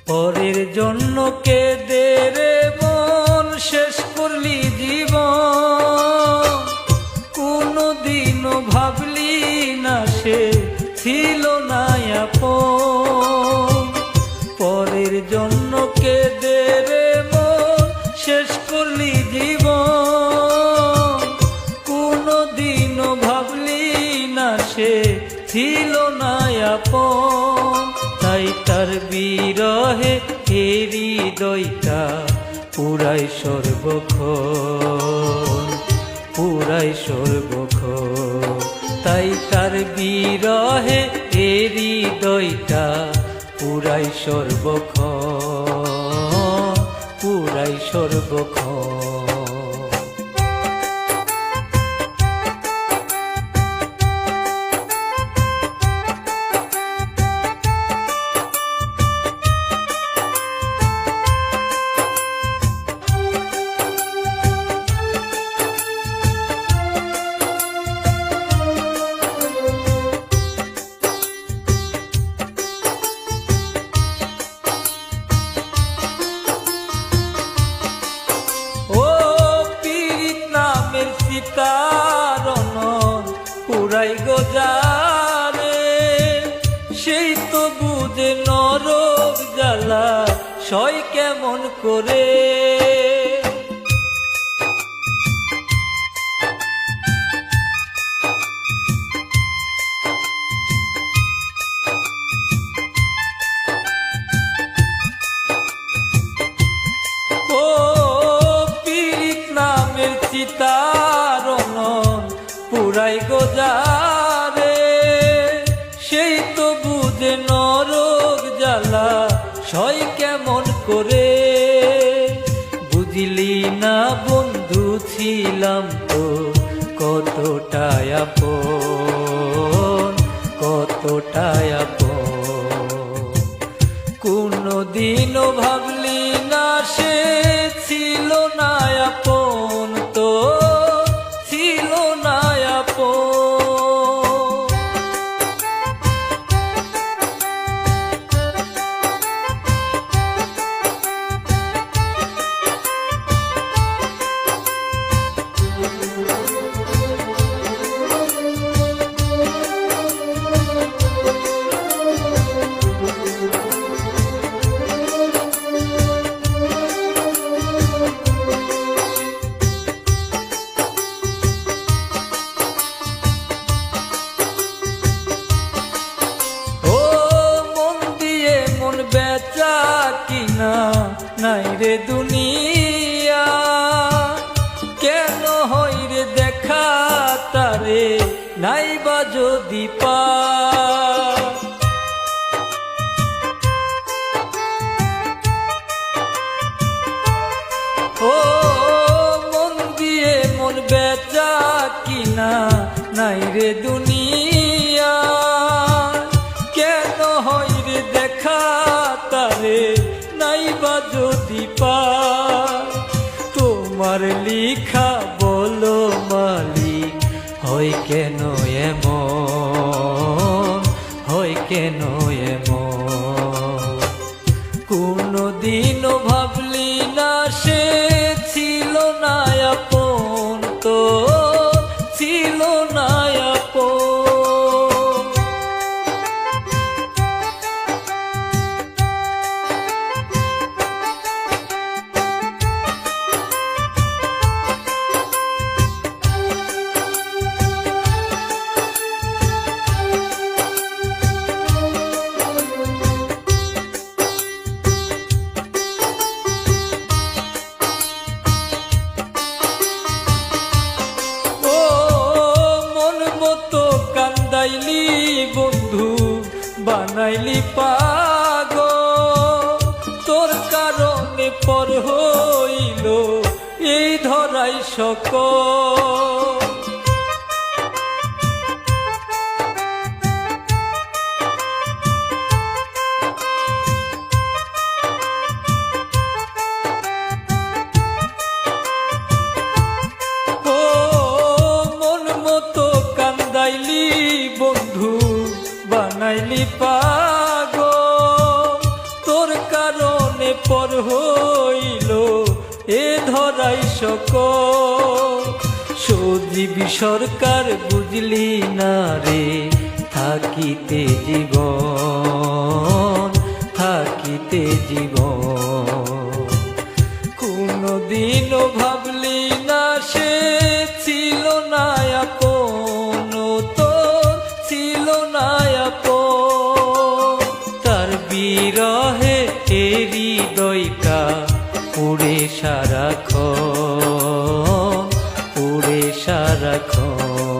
পরের জন্য কেঁদে রে মন শেষ করলি জীবন, কোনদিনও ভাবলি না সে ছিল না আপন। পরের জন্য কেঁদে রে মন শেষ করলি জীবন, কোনদিনও ভাবলি না সে ছিল না আপন। তাই তার বিরহে হৃদয়টা পুরাই সর্বক্ষণ, পুরাই সর্বক্ষণ। তাই তার বিরহে হৃদয়টা পুরাই সর্বক্ষণ, পুরাই সর্বক্ষণ। পুরাই গোজারে সেই তো বুঝে নরক জ্বালা সয় কেমন করে। ও পীড়িত নামের চিতারণ পুরাই গোজারে সেই তো বুঝে নরক জ্বালা সয় কেমন করে। বুঝলি না বন্ধু ছিলাম তো কতটা আপন, কতটা আপন। কোনদিনও ভাবলি না সে ছিল না আপন, তো ছিল না আপন। বেচা কিনা নাই রে দুনিয়া, কেন হই রে দেখা তারে নাই বা যদি পা। ও মন দিয়ে মন বেচা কিনা নাই রে দুনিয়া, কেন হই রে দেখা তারে নাই বা যদি পা। তোমার লিখা বলো মালিক হয় কেন এমন, হয় কেন এমন। কোনদিনও ভাবলি না সে ছিল না আপন, তো ছিল না আপন। বানাইলি বন্ধু বানাইলি পাগল, তোর কারণে পর হইল এই ধরাই সকল। বন্ধু বানাইলি পাগল, তোর কারণে মনে পর হইল এ ধরাই সকল। সজীবী সরকার বুঝলি না রে, থাকিতে জীবন, থাকিতে জীবন। কোনদিনও ভাবলি না সে ছিল না আপন, তোর ছিল না আপন। তার বিরহে হৃদয়টা পুড়ে সারাক্ষণ, পুড়ে সারাক্ষণ।